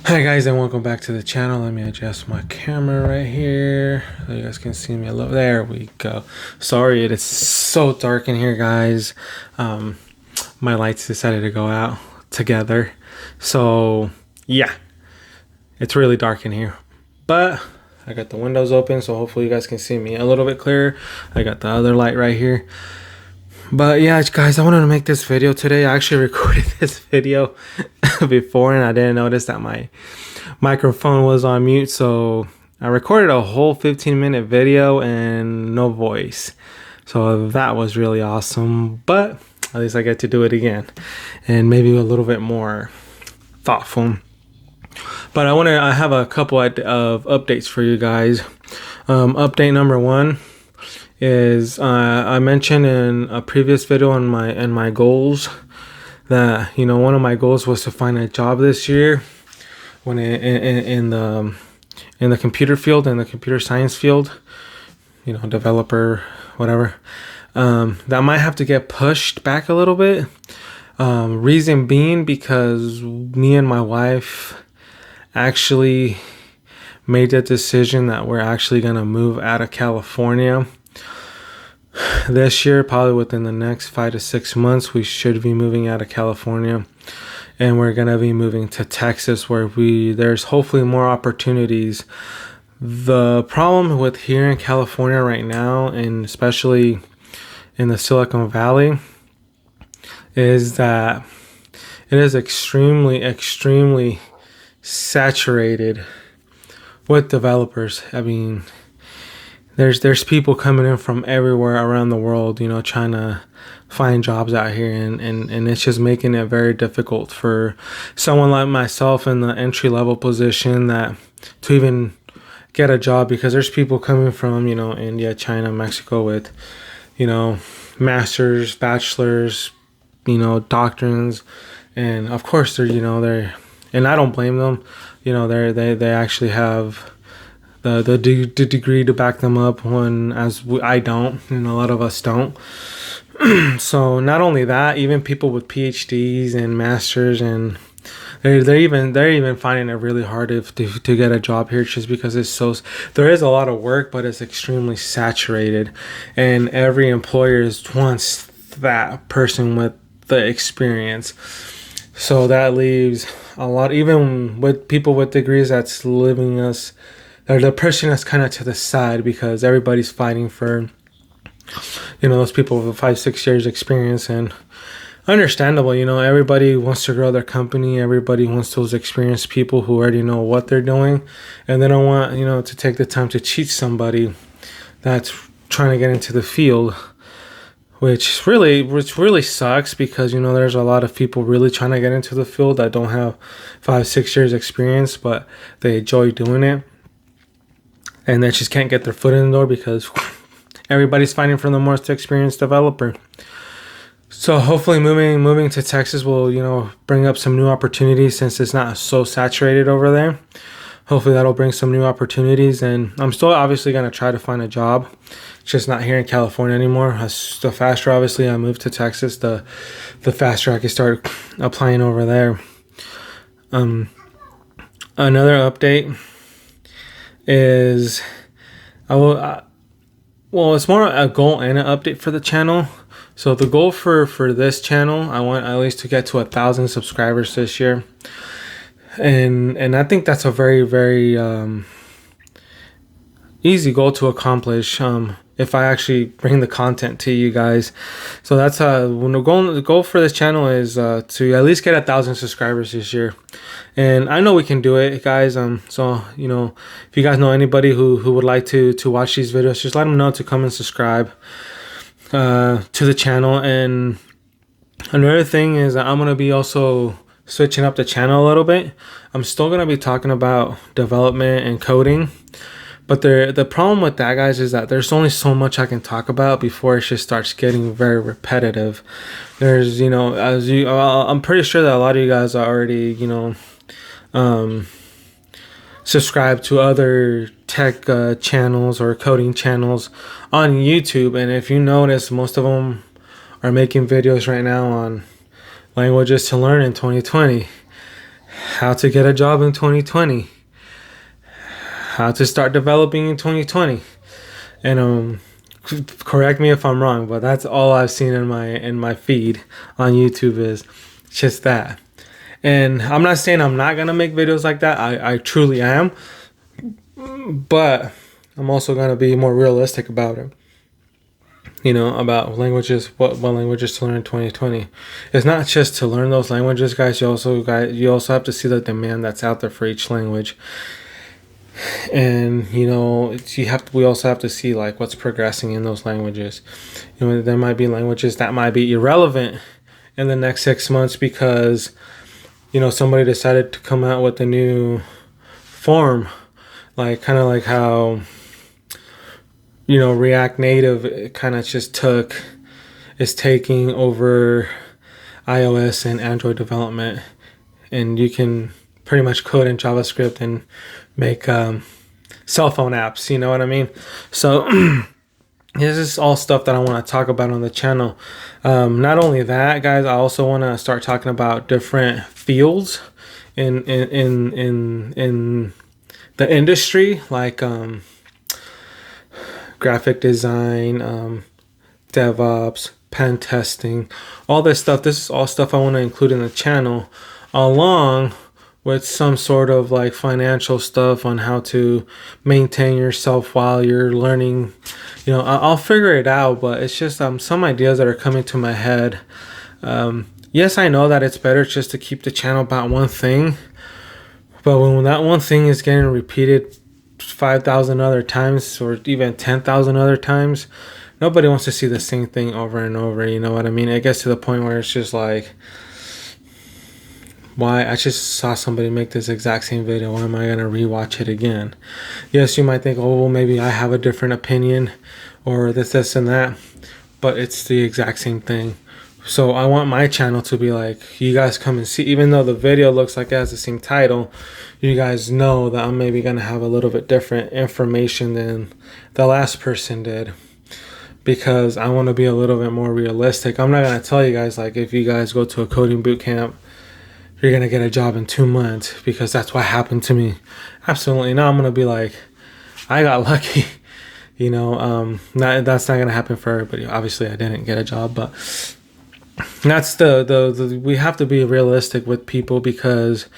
Hi guys, and welcome back to the channel. Let me adjust my camera right here so you guys can see me a little. There we go. Sorry, it is so dark in here, guys. My lights decided to go out together, so yeah, it's really dark in here. But I got the windows open, so hopefully you guys can see me a little bit clearer. I got the other light right here. But yeah, guys, I wanted to make this video today. I actually recorded this video before and I didn't notice that my microphone was on mute, so I recorded a whole 15-minute video and no voice. So that was really awesome, but at least I get to do it again and maybe a little bit more thoughtful. But I have a couple of updates for you guys. Update number one is I mentioned in a previous video on my goals that one of my goals was to find a job this year when in the computer field, in the computer science field, developer, whatever. That might have to get pushed back a little bit. Reason being because me and my wife actually made the decision that we're actually gonna move out of California this year. Probably within the next 5 to 6 months we should be moving out of California, and we're gonna be moving to Texas, where there's hopefully more opportunities. The problem with here in California right now, and especially in the Silicon Valley, is that it is extremely saturated with developers. I mean, there's people coming in from everywhere around the world, trying to find jobs out here, and it's just making it very difficult for someone like myself in the entry level position that to even get a job, because there's people coming from India, China, Mexico with masters, bachelors, doctrines, and of course they're and I don't blame them. They actually have the degree to back them up, when I don't, and a lot of us don't. So not only that, even people with PhDs and masters, and they're even finding it really hard to get a job here, just because there is a lot of work, but it's extremely saturated, and every employer wants that person with the experience. So that leaves a lot, even with people with degrees, that's leaving us, or the person that's kind of to the side, because everybody's fighting for those people with 5-6 years experience. And understandable, everybody wants to grow their company, everybody wants those experienced people who already know what they're doing, and they don't want to take the time to cheat somebody that's trying to get into the field, which really sucks, because there's a lot of people really trying to get into the field that don't have 5-6 years experience, but they enjoy doing it, and they just can't get their foot in the door because everybody's fighting for the most experienced developer. So hopefully moving to Texas will bring up some new opportunities, since it's not so saturated over there. Hopefully that'll bring some new opportunities, and I'm still obviously going to try to find a job. It's just not here in California anymore. The faster obviously I move to Texas, the faster I can start applying over there. Another update is it's more a goal and an update for the channel. So the goal for this channel, I want at least to get to 1,000 subscribers this year. And I think that's a very easy goal to accomplish, if I actually bring the content to you guys. So that's the goal for this channel is to at least get 1,000 subscribers this year. And I know we can do it, guys. So if you guys know anybody who would like to watch these videos, just let them know to come and subscribe to the channel. And another thing is that I'm gonna be also switching up the channel a little bit. I'm still gonna be talking about development and coding, but the problem with that, guys, is that there's only so much I can talk about before it just starts getting very repetitive. There's I'm pretty sure that a lot of you guys are already subscribe to other tech channels or coding channels on YouTube, and if you notice, most of them are making videos right now on languages to learn in 2020. how to get a job in 2020, how to start developing in 2020, and correct me if I'm wrong, but that's all I've seen in my feed on YouTube is just that. And I'm not saying I'm not gonna make videos like that. I truly am, but I'm also gonna be more realistic about it. You know, about languages, what languages to learn in 2020. It's not just to learn those languages, guys. You also have to see the demand that's out there for each language. And you know, we also have to see like what's progressing in those languages. You know, there might be languages that might be irrelevant in the next 6 months because, you know, somebody decided to come out with a new form, like kind of like how, you know, React Native kind of just is taking over iOS and Android development, and you can pretty much code in JavaScript and make cell phone apps. You know what I mean? So this is all stuff that I want to talk about on the channel. Not only that, guys, I also want to start talking about different fields in the industry, like graphic design, DevOps, pen testing, all this stuff. This is all stuff I want to include in the channel, along with some sort of like financial stuff on how to maintain yourself while you're learning. You know, I'll figure it out, but it's just some ideas that are coming to my head. Yes, I know that it's better just to keep the channel about one thing, but when that one thing is getting repeated 5,000 other times or even 10,000 other times, nobody wants to see the same thing over and over. You know what I mean? It gets to the point where it's just like, why? I just saw somebody make this exact same video. Why am I going to rewatch it again? Yes, you might think, oh, well, maybe I have a different opinion or this and that, but it's the exact same thing. So I want my channel to be like, you guys come and see, even though the video looks like it has the same title, you guys know that I'm maybe going to have a little bit different information than the last person did, because I want to be a little bit more realistic. I'm not going to tell you guys, like, if you guys go to a coding boot camp, you're going to get a job in 2 months, because that's what happened to me. Absolutely not. I'm going to be like, I got lucky. You know, that's not going to happen for everybody. Obviously, I didn't get a job, but that's the we have to be realistic with people, because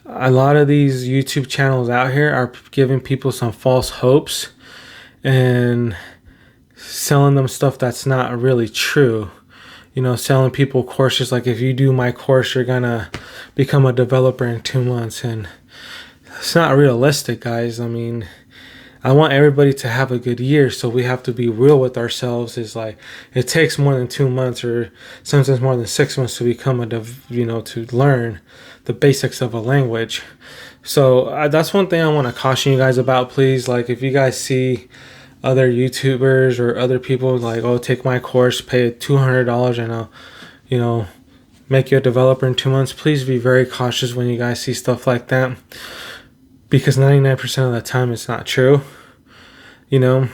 a lot of these YouTube channels out here are giving people some false hopes and selling them stuff that's not really true. You know, selling people courses like, if you do my course, you're gonna become a developer in 2 months, and it's not realistic, guys. I mean, I want everybody to have a good year, so we have to be real with ourselves. Is like, it takes more than 2 months or sometimes more than 6 months to become to learn the basics of a language. So that's one thing I want to caution you guys about. Please, like, if you guys see other YouTubers or other people like, oh, take my course, pay $200 and I'll, you know, make you a developer in 2 months, please be very cautious when you guys see stuff like that, because 99% of the time it's not true. You know,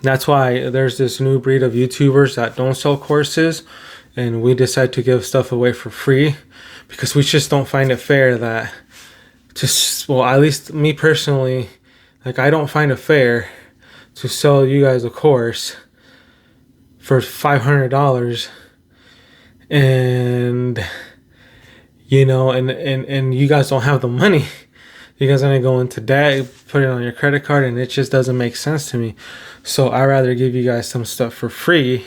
that's why there's this new breed of YouTubers that don't sell courses, and we decide to give stuff away for free, because we just don't find it fair that well, at least me personally, like, I don't find it fair to sell you guys a course for $500 and, you know, and you guys don't have the money. You guys are gonna go into debt, put it on your credit card, and it just doesn't make sense to me. So I'd rather give you guys some stuff for free.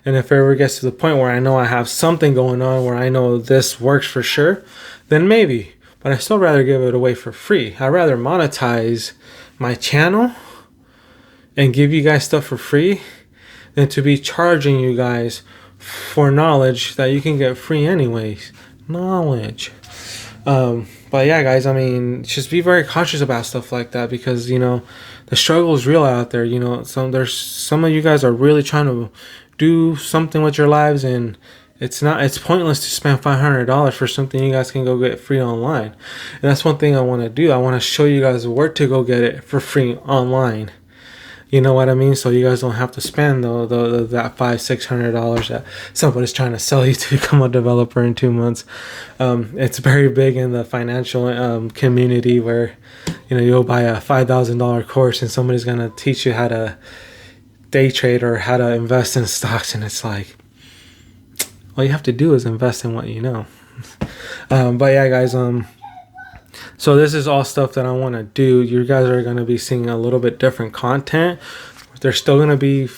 And if it ever gets to the point where I know I have something going on where I know this works for sure, then maybe. But I still rather give it away for free. I'd rather monetize my channel and give you guys stuff for free than to be charging you guys for knowledge that you can get free anyways. Knowledge. But yeah, guys, I mean, just be very cautious about stuff like that, because, you know, the struggle is real out there. You know, some of you guys are really trying to do something with your lives, and it's pointless to spend $500 for something you guys can go get free online. And that's one thing I want to do. I want to show you guys where to go get it for free online. You know what I mean? So you guys don't have to spend that $500-600 that somebody's trying to sell you to become a developer in 2 months. It's very big in the financial community where, you'll buy a $5,000 course and somebody's gonna teach you how to day trade or how to invest in stocks, and it's like, all you have to do is invest in what you know. But yeah, guys, so this is all stuff that I want to do. You guys are going to be seeing a little bit different content. There's still going to be,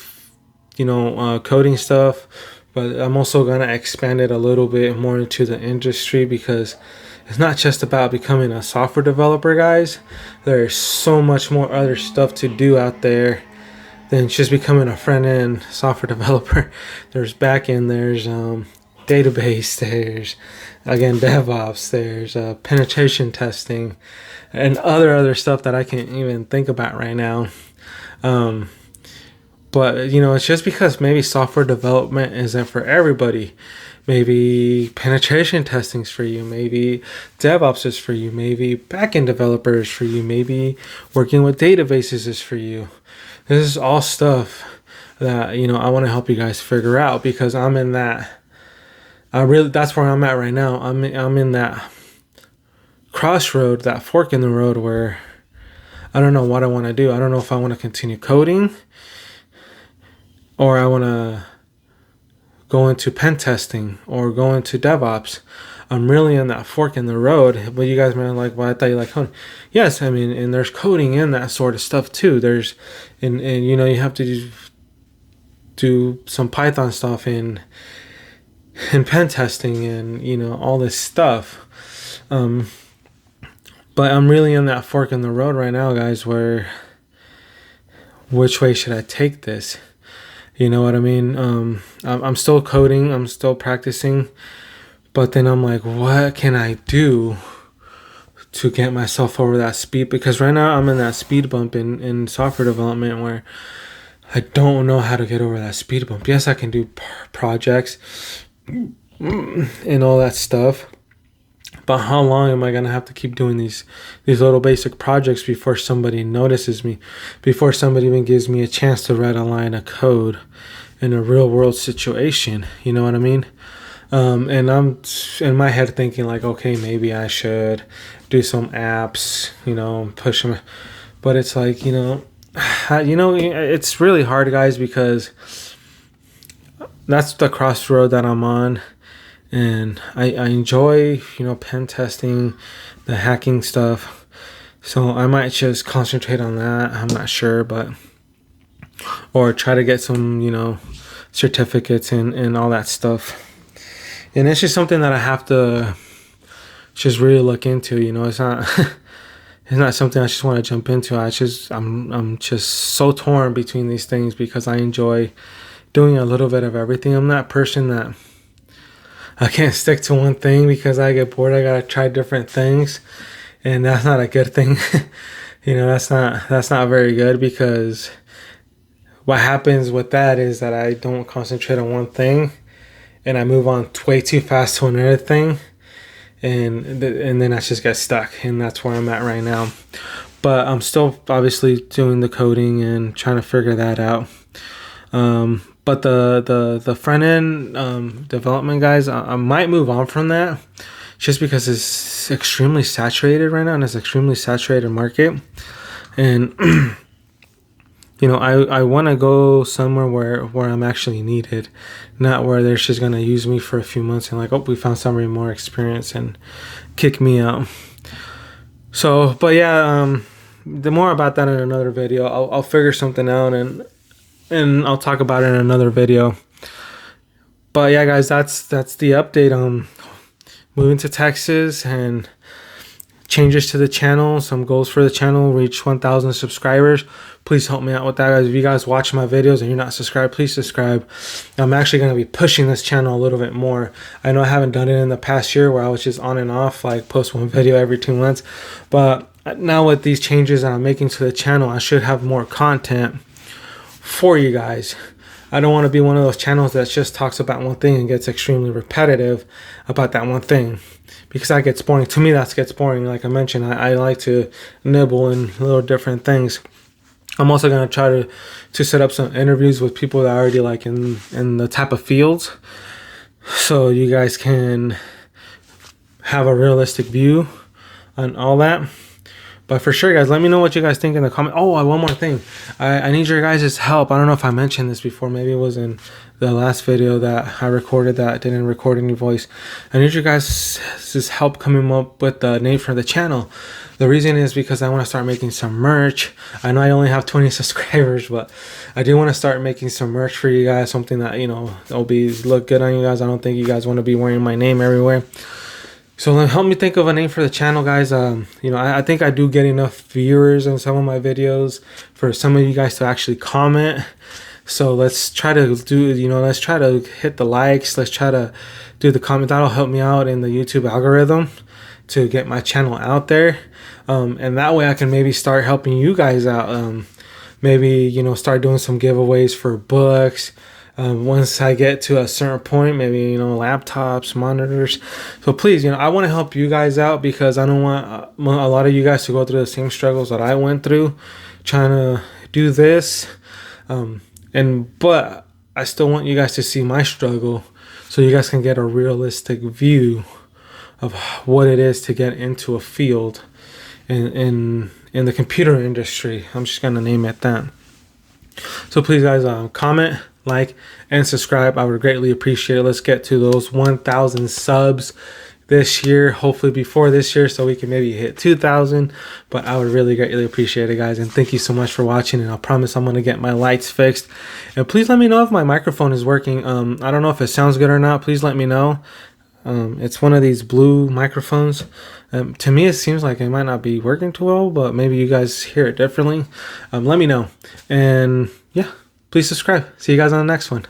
coding stuff, but I'm also going to expand it a little bit more into the industry, because it's not just about becoming a software developer, guys. There's so much more other stuff to do out there than just becoming a front-end software developer. There's back-end, there's database, there's again DevOps, there's penetration testing, and other stuff that I can't even think about right now. But it's just because maybe software development isn't for everybody. Maybe penetration testing's for you, maybe DevOps is for you, maybe backend developer is for you, maybe working with databases is for you. This is all stuff that I want to help you guys figure out, because I'm in that. That's where I'm at right now. I'm in that crossroad, that fork in the road, where I don't know what I want to do. I don't know if I want to continue coding, or I want to go into pen testing or go into DevOps. I'm really in that fork in the road. But you guys might like, well, I thought you like coding. Yes, I mean, and there's coding in that sort of stuff too. There's, and you have to do some Python stuff and pen testing and all this stuff. But I'm really in that fork in the road right now, guys, where which way should I take this? You know what I mean? I'm still coding, I'm still practicing, but then I'm like, what can I do to get myself over that speed? Because right now I'm in that speed bump in software development where I don't know how to get over that speed bump. Yes, I can do projects and all that stuff, but how long am I gonna have to keep doing these little basic projects before somebody notices me, before somebody even gives me a chance to write a line of code in a real world situation? You know what I mean? And I'm in my head thinking like, okay, maybe I should do some apps, push them, but it's like, it's really hard, guys, because that's the crossroad that I'm on. And I enjoy, pen testing, the hacking stuff. So I might just concentrate on that. I'm not sure, or try to get some, certificates and all that stuff. And it's just something that I have to just really look into. It's not it's not something I just want to jump into. I'm just so torn between these things, because I enjoy doing a little bit of everything. I'm that person that I can't stick to one thing because I get bored. I gotta try different things, and that's not a good thing. That's not very good, because what happens with that is that I don't concentrate on one thing, and I move on way too fast to another thing, and then I just get stuck, and that's where I'm at right now. But I'm still obviously doing the coding and trying to figure that out. But the front end development, guys, I might move on from that, just because it's extremely saturated right now, and it's extremely saturated market. And I want to go somewhere where I'm actually needed, not where they're just gonna use me for a few months and like, oh, we found somebody more experienced and kick me out. So, but yeah, the more about that in another video. I'll figure something out and I'll talk about it in another video. But yeah, guys, that's the update on moving to Texas and changes to the channel, some goals for the channel, reach 1,000 subscribers. Please help me out with that, guys. If you guys watch my videos and you're not subscribed, please subscribe. I'm actually going to be pushing this channel a little bit more. I know I haven't done it in the past year, where I was just on and off, like post one video every 2 months. But now with these changes that I'm making to the channel, I should have more content for you guys. I don't want to be one of those channels that just talks about one thing and gets extremely repetitive about that one thing, because that gets boring. To me, that gets boring. Like I mentioned, I like to nibble in little different things. I'm also gonna try to set up some interviews with people that are already like in the type of fields, so you guys can have a realistic view on all that. But for sure, guys, let me know what you guys think in the comment. Oh, one more thing. I need your guys' help. I don't know if I mentioned this before. Maybe it was in the last video that I recorded that didn't record any voice. I need your guys' help coming up with the name for the channel. The reason is because I want to start making some merch. I know I only have 20 subscribers, but I do want to start making some merch for you guys. Something that, you know, will be look good on you guys. I don't think you guys want to be wearing my name everywhere. So help me think of a name for the channel, guys. You know, I think I do get enough viewers on some of my videos for some of you guys to actually comment. So let's try to do, you know, let's try to hit the likes. Let's try to do the comment. That'll help me out in the YouTube algorithm to get my channel out there. And that way I can maybe start helping you guys out. Maybe, you know, start doing some giveaways for books. Once I get to a certain point, maybe, you know, laptops, monitors. So please, you know, I want to help you guys out because I don't want a lot of you guys to go through the same struggles that I went through trying to do this. But I still want you guys to see my struggle so you guys can get a realistic view of what it is to get into a field in the computer industry. I'm just going to name it that. So please, guys, comment, like, and subscribe. I would greatly appreciate it. Let's get to those 1,000 subs this year, hopefully before this year, so we can maybe hit 2,000. But I would really greatly appreciate it, guys. And thank you so much for watching. And I promise I'm going to get my lights fixed. And please let me know if my microphone is working. I don't know if it sounds good or not. Please let me know. It's one of these blue microphones. To me, it seems like it might not be working too well, but maybe you guys hear it differently. Let me know. And yeah, please subscribe. See you guys on the next one.